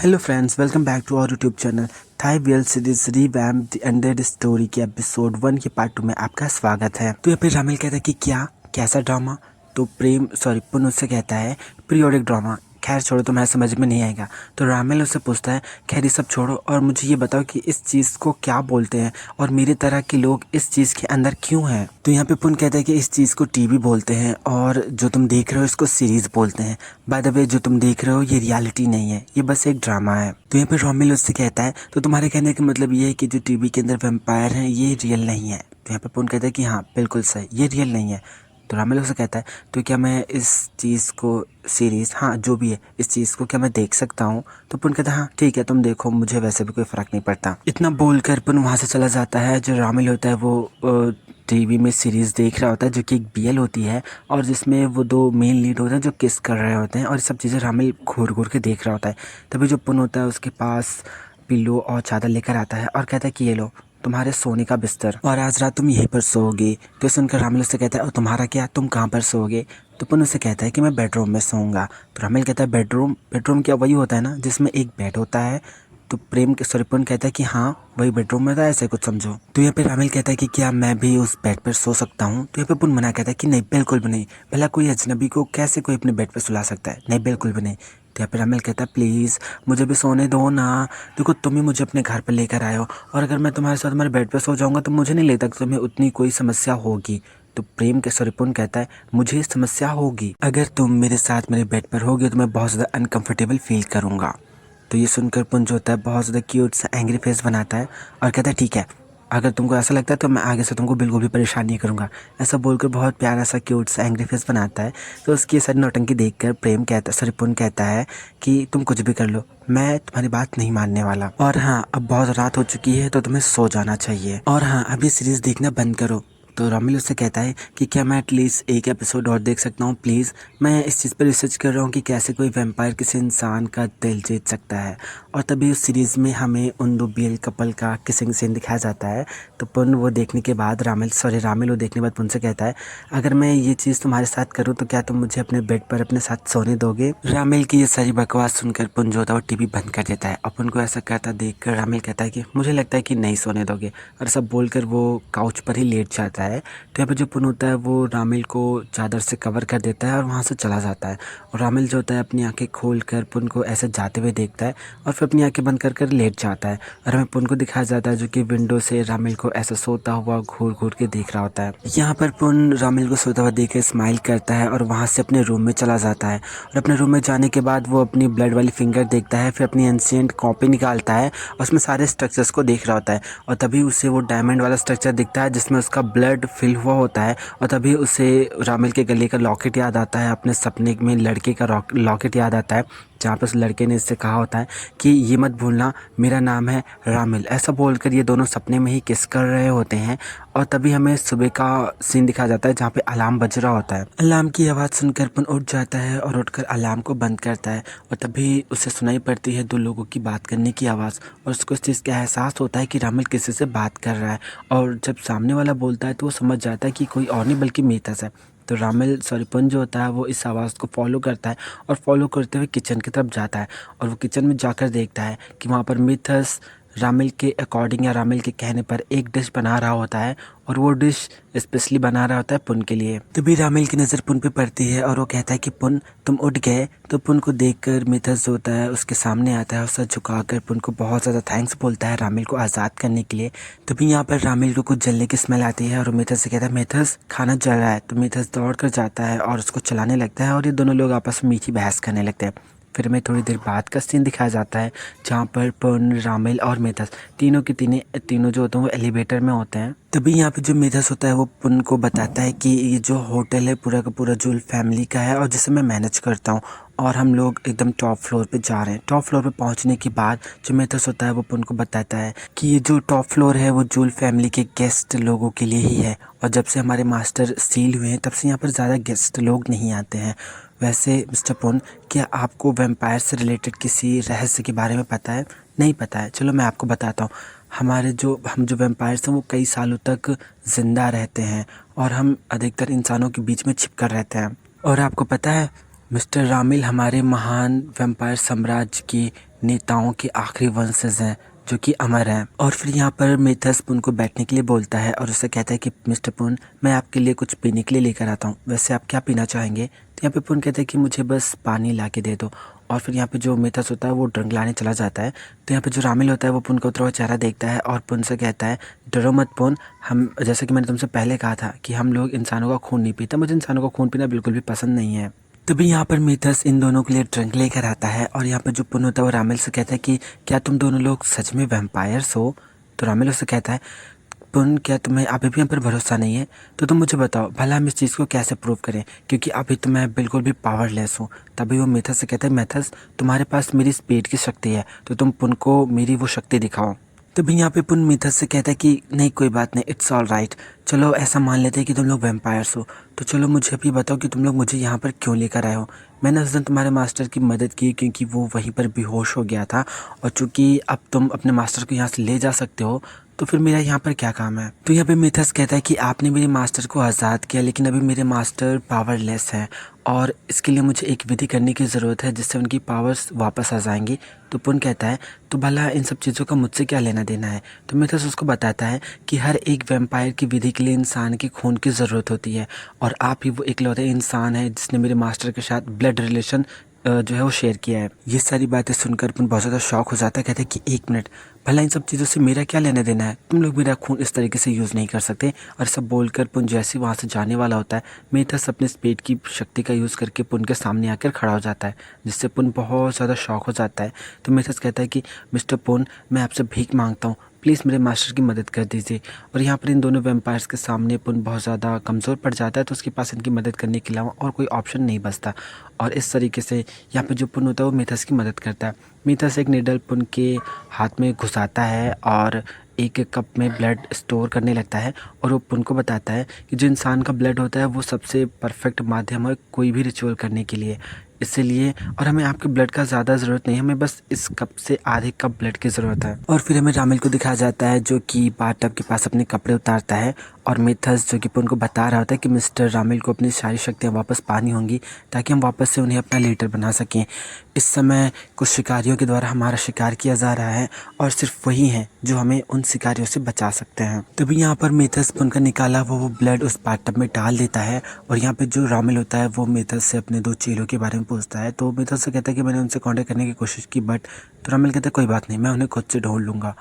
Hello friends, welcome back to our YouTube channel Thai BL series revamp the ended story के episode 1 के part 2 में आपका स्वागत है। तो यहाँ पे रामिल कहता है कि क्या कैसा ड्रामा। तो पुन उससे कहता है पीरियोडिक ड्रामा। खैर छोड़ो, तुम्हें समझ में नहीं आएगा। तो रामिल उससे पूछता है खैर ये सब छोड़ो और मुझे ये बताओ कि इस चीज़ को क्या बोलते हैं और मेरी तरह के लोग इस चीज़ के अंदर क्यों हैं। तो यहाँ पे पुन कहता है कि इस चीज़ को टीवी बोलते हैं और जो तुम देख रहे हो इसको सीरीज बोलते हैं। बाय द वे, जो तुम देख रहे हो ये रियलिटी नहीं है, ये बस एक ड्रामा है। तो यहाँ पे रामिल उससे कहता है तो तुम्हारे कहने का मतलब ये है कि जो टीवी के अंदर वैम्पायर हैं ये रियल नहीं है। तो यहाँ पे पुन कहता है कि हाँ बिल्कुल सही, ये रियल नहीं है। तो रामिल उससे कहता है तो क्या मैं इस चीज़ को सीरीज, हाँ जो भी है, इस चीज़ को क्या मैं देख सकता हूँ। तो पुन कहता है हाँ ठीक है तुम देखो, मुझे वैसे भी कोई फ़र्क नहीं पड़ता। इतना बोलकर पुन वहाँ से चला जाता है। जो रामिल होता है वो टीवी में सीरीज़ देख रहा होता है जो कि एक बीएल होती है और जिसमें वो दो मेन लीड होते हैं जो किस कर रहे होते हैं और सब चीज़ें रामिल घूर घूर के देख रहा होता है। तभी जो पुन होता है उसके पास पिल्लो और चादर लेकर आता है और कहता है कि ये लो तुम्हारे सोने का बिस्तर और आज रात तुम यहीं पर सोओगे। तो सुनकर रामिल उससे कहता है और तुम्हारा क्या, तुम कहाँ पर सोओगे। तो पुन उससे कहता है कि मैं बेडरूम में सोऊंगा। तो रामिल कहता है बेडरूम क्या वही होता है ना जिसमें एक बेड होता है। तो पुन कहता है कि हाँ वही बेडरूम में था, ऐसे कुछ समझो। तो यहाँ पे रामिल कहता है कि क्या मैं भी उस बेड पर सो सकता हूँ। तो यहाँ पे पुन मना कहता है कि नहीं बिल्कुल भी नहीं, भला कोई अजनबी को कैसे कोई अपने बेड पर सुला सकता है, नहीं बिल्कुल भी नहीं। तो यहाँ पे रामिल कहता है प्लीज़ मुझे भी सोने दो ना, देखो तुम ही मुझे अपने घर पर लेकर आए हो और अगर मैं तुम्हारे साथ तुम्हारे बेड पर सो जाऊँगा तो मुझे नहीं लगता कि तुम्हें उतनी कोई समस्या होगी। तो पुन कहता है मुझे समस्या होगी, अगर तुम मेरे साथ मेरे बेड पर होगे तो मैं बहुत ज़्यादा अनकंफर्टेबल फील करूँगा। तो ये सुनकर पुन जो होता है बहुत ज़्यादा क्यूट सा एंग्री फेस बनाता है और कहता है ठीक है, अगर तुमको ऐसा लगता है तो मैं आगे से तुमको बिल्कुल भी परेशान नहीं करूँगा। ऐसा बोलकर बहुत प्यारा सा क्यूट सा एंग्री फेस बनाता है। तो उसकी सारी नौटंकी देखकर पुन कहता है कि तुम कुछ भी कर लो, मैं तुम्हारी बात नहीं मानने वाला। और हाँ अब बहुत रात हो चुकी है तो तुम्हें सो जाना चाहिए और हाँ अभी सीरीज़ देखना बंद करो। तो रामिल उससे कहता है कि क्या मैं एटलीस्ट एक एपिसोड और देख सकता हूँ प्लीज़, मैं इस चीज़ पर रिसर्च कर रहा हूँ कि कैसे कोई वैम्पायर किसी इंसान का दिल जीत सकता है। और तभी उस सीरीज़ में हमें उन दो बीएल कपल का किसिंग सीन दिखाया जाता है। तो पुन वो देखने के बाद रामिल वो देखने के बाद पुन से कहता है अगर मैं ये चीज़ तुम्हारे साथ करूँ तो क्या तुम मुझे अपने बेड पर अपने साथ सोने दोगे। रामिल की ये सारी बकवास सुनकर पुन जो होता है वो टीवी बंद कर देता है और पुन को ऐसा करता देख कर रामिल कहता है कि मुझे लगता है कि नहीं सोने दोगे, और सब बोलकर वो काउच पर ही लेट जाता है। तो यहाँ पर जो पुन होता है वो रामिल को चादर से कवर कर देता है और वहाँ से चला जाता है। और रामिल जो होता है अपनी आंखें खोल कर पुन को ऐसे जाते हुए देखता है और फिर अपनी आंखें बंद कर लेट जाता है और हमें पुन को दिखाया जाता है जो कि विंडो से रामिल को ऐसा सोता हुआ घूर घूर के देख रहा होता है। यहाँ पर पुन रामिल को सोता हुआ देख के स्माइल करता है और वहाँ से अपने रूम में चला जाता है। और अपने रूम में जाने के बाद वो अपनी ब्लड वाली फिंगर देखता है, फिर अपनी एंशिएंट कॉपी निकालता है और उसमें सारे स्ट्रक्चर्स को देख रहा होता है। और तभी उसे वो डायमंड वाला स्ट्रक्चर दिखता है जिसमें उसका ब्लड फिल हुआ होता है। और तभी उसे रामिल के गले का लॉकेट याद आता है, अपने सपने में लड़के का लॉकेट याद आता है जहाँ पर उस लड़के ने इससे कहा होता है कि ये मत भूलना मेरा नाम है रामिल। ऐसा बोलकर ये दोनों सपने में ही किस कर रहे होते हैं। और तभी हमें सुबह का सीन दिखाया जाता है जहाँ पे अलार्म बज रहा होता है। अलार्म की आवाज़ सुनकर पुन उठ जाता है और उठकर अलार्म को बंद करता है और तभी उसे सुनाई पड़ती है दो लोगों की बात करने की आवाज़ और उसको इस चीज़ का एहसास होता है कि रामिल किसी से बात कर रहा है। और जब सामने वाला बोलता है तो वो समझ जाता है कि कोई और नहीं बल्कि मिथस है। तो पुन जो होता है वो इस आवाज़ को फॉलो करता है और फॉलो करते हुए किचन की तरफ जाता है और वो किचन में जाकर देखता है कि वहाँ पर मिथस रामिल के अकॉर्डिंग या रामिल के कहने पर एक डिश बना रहा होता है और वो डिश स्पेशली बना रहा होता है पुन के लिए। तभी रामिल की नज़र पुन पे पड़ती है और वो कहता है कि पुन तुम उठ गए। तो पुन को देखकर मिथस जो होता है उसके सामने आता है और सर झुकाकर पुन को बहुत ज़्यादा थैंक्स बोलता है रामिल को आज़ाद करने के लिए। तभी यहाँ पर रामिल को कुछ जलने की स्मेल आती है और मिथस से कहता है मिथस खाना जल रहा है। तो मिथस दौड़ कर जाता है और उसको चलाने लगता है और ये दोनों लोग आपस में मीठी बहस करने लगते हैं। फिर हमें थोड़ी देर बाद का सीन दिखाया जाता है जहाँ पर पुन, रामिल और मिथस तीनों जो होते हैं वो एलिवेटर में होते हैं। तभी यहाँ पे जो मिथस होता है वो पुन को बताता है कि ये जो होटल है पूरा का पूरा जुल फैमिली का है और जिसे मैं मैनेज करता हूँ और हम लोग एकदम टॉप फ्लोर पे जा रहे हैं। टॉप फ्लोर पे पहुँचने के बाद जो मिथस होता है वो पुन को बताता है कि ये जो टॉप फ्लोर है वो जुल फैमिली के गेस्ट लोगों के लिए ही है और जब से हमारे मास्टर सील हुए हैं तब से यहाँ पर ज़्यादा गेस्ट लोग नहीं आते हैं। वैसे मिस्टर पुन, क्या आपको वैम्पायर से रिलेटेड किसी रहस्य के बारे में पता है? नहीं पता है, चलो मैं आपको बताता हूँ। हम जो वैम्पायर्स हैं वो कई सालों तक ज़िंदा रहते हैं और हम अधिकतर इंसानों के बीच में छिप कर रहते हैं। और आपको पता है मिस्टर रामिल हमारे महान वैम्पायर साम्राज्य के नेताओं के आखिरी वंशज हैं जो कि अमर हैं। और फिर यहाँ पर मेथस पुन को बैठने के लिए बोलता है और उससे कहता है कि मिस्टर पुन, मैं आपके लिए कुछ पीने के लिए लेकर आता हूँ, वैसे आप क्या पीना चाहेंगे? तो यहाँ पे पुन कहता है कि मुझे बस पानी ला के दे दो। और फिर यहाँ पे जो मेथस होता है वो ड्रिंक लाने चला जाता है। तो यहाँ पे जो रामिल होता है वो पुन का उतरा हुआ चेहरा देखता है और पुन से कहता है, डरो मत पुन, हम जैसे कि मैंने तुमसे पहले कहा था कि हम लोग इंसानों का खून नहीं पीते, मुझे इंसानों का खून पीना बिल्कुल भी पसंद नहीं है। तभी यहाँ पर मेथस इन दोनों के लिए ड्रिंक लेकर आता है और यहाँ पर जो पुन होता है वो रामिल से कहता है कि क्या तुम दोनों लोग सच में वैम्पायर्स हो? तो रामिल उससे कहता है, पुन क्या तुम्हें अभी भी हम पर भरोसा नहीं है? तो तुम मुझे बताओ भला हम इस चीज़ को कैसे प्रूव करें, क्योंकि अभी तो मैं बिल्कुल भी पावरलेस हूँ। तभी वो मेथस से कहता है, मेथस तुम्हारे पास मेरी स्पीड की शक्ति है, तो तुम पुन को मेरी वो शक्ति दिखाओ। तभी यहाँ पे पुन मेथस से कहता है कि नहीं कोई बात नहीं, इट्स ऑल राइट, चलो ऐसा मान लेते हैं कि तुम लोग वैम्पायर्स हो। तो चलो मुझे अभी बताओ कि तुम लोग मुझे यहाँ पर क्यों लेकर आए हो? मैंने उस दिन तुम्हारे मास्टर की मदद की क्योंकि वो वहीं पर बेहोश हो गया था, और चूंकि अब तुम अपने मास्टर को यहाँ से ले जा सकते हो तो फिर मेरा यहाँ पर क्या काम है? तो यहाँ पे मेथस कहता है कि आपने मेरे मास्टर को आज़ाद किया, लेकिन अभी मेरे मास्टर पावरलेस हैं और इसके लिए मुझे एक विधि करने की ज़रूरत है जिससे उनकी पावर्स वापस आ जाएंगी। तो पुन कहता है, तो भला इन सब चीज़ों का मुझसे क्या लेना देना है? तो मेथस उसको बताता है कि हर एक वैम्पायर की विधि के लिए इंसान के खून की ज़रूरत होती है, और आप ही वो इकलौते इंसान है जिसने मेरे मास्टर के साथ ब्लड रिलेशन जो है वो शेयर किया है। ये सारी बातें सुनकर पुन बहुत ज़्यादा शॉक हो जाता है। कहते हैं कि एक मिनट, भला इन सब चीज़ों से मेरा क्या लेना देना है? तुम लोग मेरा खून इस तरीके से यूज़ नहीं कर सकते। और सब बोलकर पुन जैसे वहाँ से जाने वाला होता है, मेथस अपने स्पीड की शक्ति का यूज़ करके पुन के सामने आकर खड़ा हो जाता है, जिससे पुन बहुत ज़्यादा शॉक हो जाता है। तो मेथस कहता है कि मिस्टर पुन, मैं आपसे भीख मांगता हूँ, प्लीज़ मेरे मास्टर की मदद कर दीजिए। और यहाँ पर इन दोनों वैम्पायर्स के सामने पुन बहुत ज़्यादा कमज़ोर पड़ जाता है, तो उसके पास इनकी मदद करने के अलावा और कोई ऑप्शन नहीं बचता। और इस तरीके से यहाँ पे जो पुन होता है वो मेथस की मदद करता है। मेथस एक निडल पुन के हाथ में घुसाता है और एक कप में ब्लड स्टोर करने लगता है, और वो पुन को बताता है कि जो इंसान का ब्लड होता है वो सबसे परफेक्ट माध्यम है कोई भी रिचुअल करने के लिए, इसीलिए और हमें आपके ब्लड का ज़्यादा ज़रूरत नहीं है, हमें बस इस कप से आधे कप ब्लड की ज़रूरत है। और फिर हमें रामिल को दिखाया जाता है जो कि बाथटब के पास अपने कपड़े उतारता है, और मेथस जो कि पुन को बता रहा होता है कि मिस्टर रामिल को अपनी सारी शक्तियाँ वापस पानी होंगी ताकि हम वापस से उन्हें अपना लीडर बना सकें। इस समय कुछ शिकारियों के द्वारा हमारा शिकार किया जा रहा है और सिर्फ वही हैं जो हमें उन शिकारियों से बचा सकते हैं। तभी यहाँ पर मेथस पुन का निकाला वो ब्लड उस बाथटब में डाल देता है, और यहाँ पे जो रामिल होता है वो मेथस से अपने दो चेलों के बारे में पूछता है। तो मेथस से कहता है कि मैंने उनसे कांटेक्ट करने की कोशिश की, बट तो रामिल कहता है कोई बात नहीं, मैं उन्हें खुद से ढूंढ लूँगा।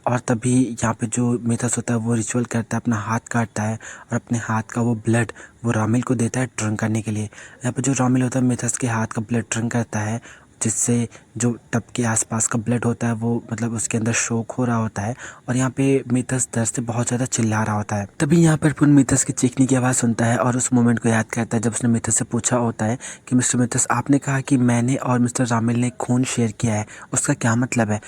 और तभी यहाँ पे जो मेथस होता है वो रिचुअल करता है, अपना हाथ काटता है और अपने हाथ का वो ब्लड वो रामिल को देता है ड्रिंक करने के लिए। यहाँ पे जो रामिल होता है मेथस के हाथ का ब्लड ड्रिंक करता है, जिससे जो टब के आसपास का ब्लड होता है वो मतलब उसके अंदर शोक हो रहा होता है, और यहाँ पे मेथस दर्द से बहुत ज़्यादा चिल्ला रहा होता है। तभी यहाँ पर पुन मेथस की चीखने की आवाज़ सुनता है और उस मोमेंट को याद करता है जब उसने मेथस से पूछा होता है कि मिस्टर मेथस, आपने कहा कि मैंने और मिस्टर रामिल ने खून शेयर किया है, उसका क्या मतलब है?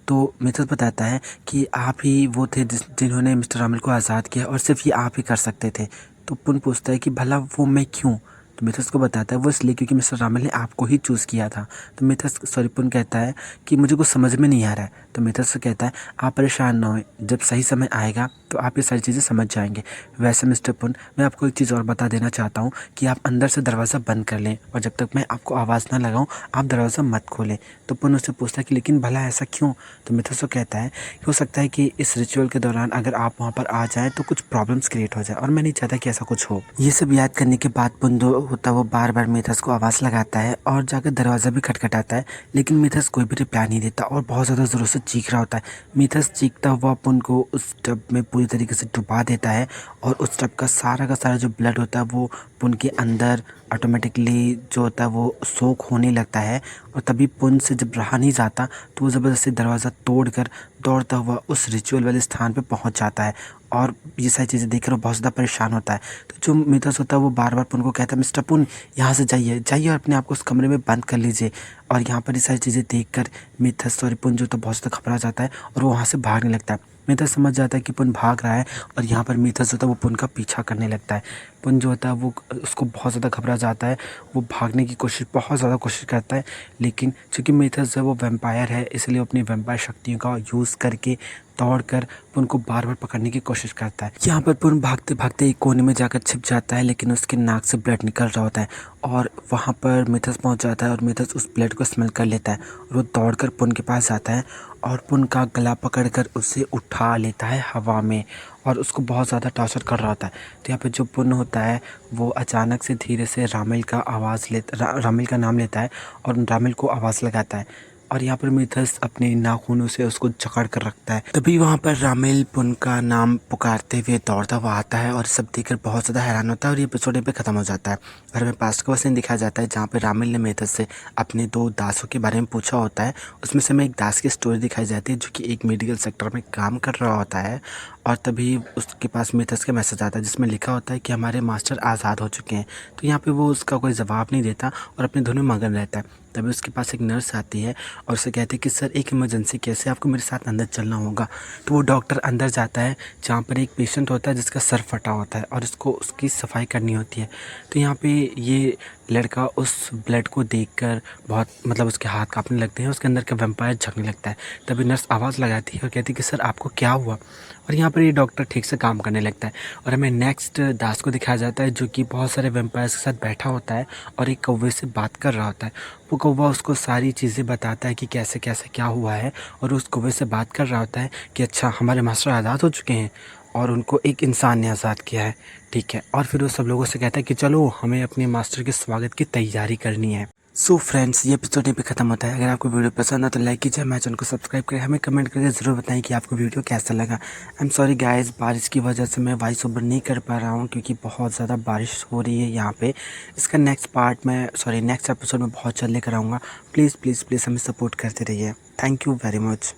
तो मेथस बताता है कि आप ही वो थे जिन्होंने मिस्टर रामिल को आज़ाद किया, और सिर्फ ये आप ही कर सकते थे। तो पुन पूछता है कि भला वो मैं क्यों? तो मेथस को बताता है वो इसलिए क्योंकि मिस्टर रामिल ने आपको ही चूज़ किया था। तो मेथस पुन कहता है कि मुझे कुछ समझ में नहीं आ रहा है। तो मेथस कहता है आप परेशान ना हों, जब सही समय आएगा तो आप ये सारी चीज़ें समझ जाएंगे। वैसे मिस्टर पुन, मैं आपको एक चीज़ और बता देना चाहता हूँ कि आप अंदर से दरवाज़ा बंद कर लें, और जब तक मैं आपको आवाज़ ना लगाऊँ आप दरवाज़ा मत खोलें। तो पुन उससे पूछता है कि लेकिन भला ऐसा क्यों? तो मेथस को कहता है कि हो सकता है कि इस रिचुअल के दौरान अगर आप वहाँ पर आ जाएँ तो कुछ प्रॉब्लम्स क्रिएट हो जाए, और मैं नहीं चाहता कि ऐसा कुछ हो। ये सब याद करने के बाद पुन जो होता है वो बार बार मेथस को आवाज़ लगाता है और जाकर दरवाज़ा भी खटखटाता है, लेकिन मेथस कोई भी रिप्लाई नहीं देता और बहुत ज़्यादा ज़ोरों से चीख रहा होता है। मेथस चीखता हुआ पुन को उस टब में पूरी तरीके से डुबा देता है, और उस टब का सारा जो ब्लड होता है वो पुन के अंदर ऑटोमेटिकली जो होता है वो सोख होने लगता है। और तभी पुन से जब रहा नहीं जाता तो वो ज़बरदस्ती दरवाज़ा तोड़कर दौड़ता हुआ उस रिचुअल वाले स्थान पे पहुंच जाता है, और ये सारी चीज़ें देखकर वो बहुत ज़्यादा परेशान होता है। तो जो मेथस होता है वो बार बार पुन को कहता है मिस्टर पुन, यहाँ से जाइए जाइए और अपने आप को उस कमरे में बंद कर लीजिए। और यहाँ पर ये सारी चीज़ें देखकर मेथस पुन जो तो बहुत ज़्यादा घबरा जाता है और वो वहाँ से भागने लगता है। मेथस समझ जाता है कि पुन भाग रहा है, और यहाँ पर मेथस होता है वो पुन का पीछा करने लगता है। पुन जो होता है वो उसको बहुत ज़्यादा घबरा जाता है। वो भागने की बहुत ज़्यादा कोशिश करता है, लेकिन चूँकि मिथस जो है वो वैम्पायर है, इसलिए वो अपनी वैम्पायर शक्तियों का यूज़ करके दौड़कर पुन को बार-बार पकड़ने की कोशिश करता है। यहाँ पर पुन भागते-भागते एक कोने में जाकर छिप जाता है, लेकिन उसके नाक से ब्लड निकल रहा होता है और वहाँ पर मिथस पहुँच जाता है और मिथस उस ब्लड को स्मेल कर लेता है और वो दौड़कर पुन के पास जाता है और पुन का गला पकड़कर उसे उठा लेता है हवा में और उसको बहुत ज़्यादा टॉर्चर कर रहा होता है। तो यहाँ पे जो पुन होता है वो अचानक से धीरे से रामिल का नाम लेता है और रामिल को आवाज़ लगाता है और यहाँ पर मिथस अपने नाखूनों से उसको जकड़ कर रखता है। तभी वहाँ पर रामिल पुन का नाम पुकारते हुए दौड़ता हुआ आता है और सब देखकर बहुत ज़्यादा हैरान होता है और ये एपिसोड पे ख़त्म हो जाता है। और हमें पास्ट का सीन दिखाया जाता है जहाँ पर रामिल ने मिथस से अपने 2 दासों के बारे में पूछा होता है। उसमें से हमें एक दास की स्टोरी दिखाई जाती है जो कि एक मेडिकल सेक्टर में काम कर रहा होता है और तभी उसके पास मिथस का मैसेज आता है जिसमें लिखा होता है कि हमारे मास्टर आज़ाद हो चुके हैं। तो यहाँ पे वो उसका कोई जवाब नहीं देता और अपने धुन में मगन रहता है। तभी उसके पास एक नर्स आती है और उसे कहती है कि सर एक इमरजेंसी केस है, आपको मेरे साथ अंदर चलना होगा। तो वो डॉक्टर अंदर जाता है जहाँ पर एक पेशेंट होता है जिसका सर फटा होता है और उसको उसकी सफाई करनी होती है। तो यहाँ पे ये लड़का उस ब्लड को देखकर बहुत उसके हाथ कांपने लगते हैं, उसके अंदर का वैम्पायर झकने लगता है। तभी नर्स आवाज़ लगाती है और कहती है कि सर आपको क्या हुआ। और यहाँ पर ये डॉक्टर ठीक से काम करने लगता है और हमें नेक्स्ट दास को दिखाया जाता है जो कि बहुत सारे वैम्पायर्स के साथ बैठा होता है और एक कौवे से बात कर रहा होता है। वो कौवा उसको सारी चीज़ें बताता है कि कैसे कैसे क्या हुआ है और उस कौवे से बात कर रहा होता है कि अच्छा हमारे मास्टर आज़ाद हो चुके हैं और उनको एक इंसान ने आज़ाद किया है, ठीक है। और फिर वो सब लोगों से कहता है कि चलो हमें अपने मास्टर के स्वागत की तैयारी करनी है। सो फ्रेंड्स, ये एपिसोड यहीं पे ख़त्म होता है। अगर आपको वीडियो पसंद हो तो लाइक कीजिए, हमारे चैनल को सब्सक्राइब करें, हमें कमेंट करके ज़रूर बताएं कि आपको वीडियो कैसा लगा। आई एम सॉरी गाइस, बारिश की वजह से मैं वॉइस ओवर नहीं कर पा रहा हूँ क्योंकि बहुत ज़्यादा बारिश हो रही है यहाँ पे। इसका नेक्स्ट एपिसोड में बहुत जल्द लेकर आऊँगा। प्लीज़ प्लीज़ प्लीज़ हमें सपोर्ट करते रहिए। Thank you very much.